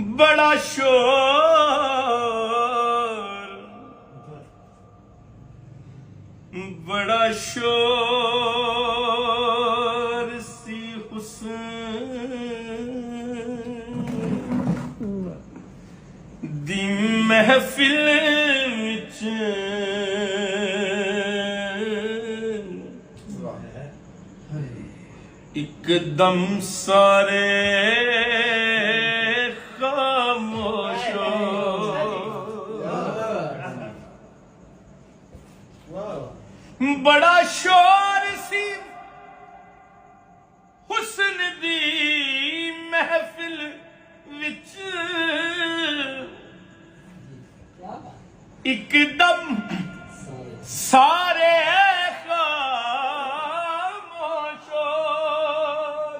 बड़ा शोर सी हुस्न दी महफिल विच एकदम सारे खामोश बड़ा शोर सी हुस्न दी महफिल विच एकदम सारे खामोश हो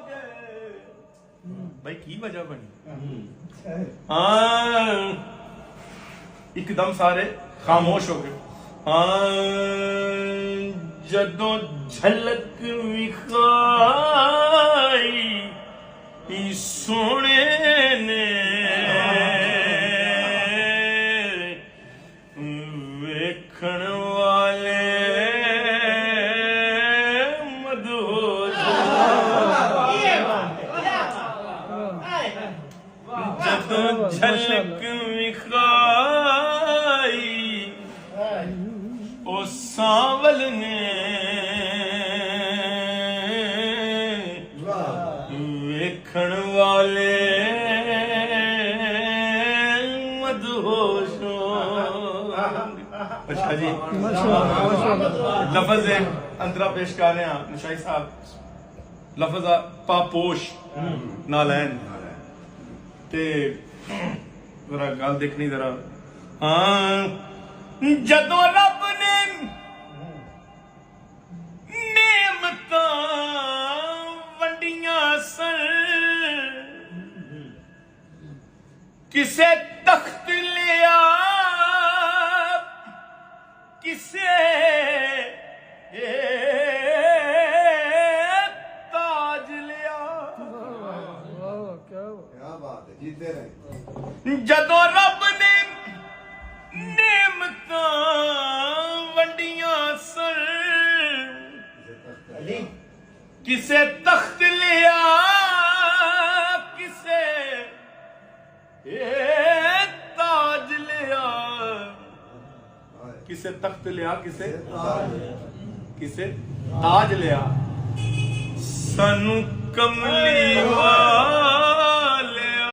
गए। भाई की वजह बनी? हाँ, एकदम सारे खामोश हो गए। जदों झलक विखाई सोने ने वेखण वाले मदहोश जदों झलक विखाई ओ सांवल ने वेखण वाले मदहोश। अच्छा जी, लफज है अंतरा पेश कर रहे हैं मुशाही साहब। लफज पापोश नालैन ते जरा गल देखनी जरा। हाँ, जदों रब ने नेमतां वंडियां सन किसे तख्त लिया किसे ताज लिया। क्या बात है, जीते रहे। जदों रब ने नेमतां वंडियां सन किसे तख्त लिया किसे ताज लिया। किसे तख्त लिया किसे ताज लिया। सानू कमली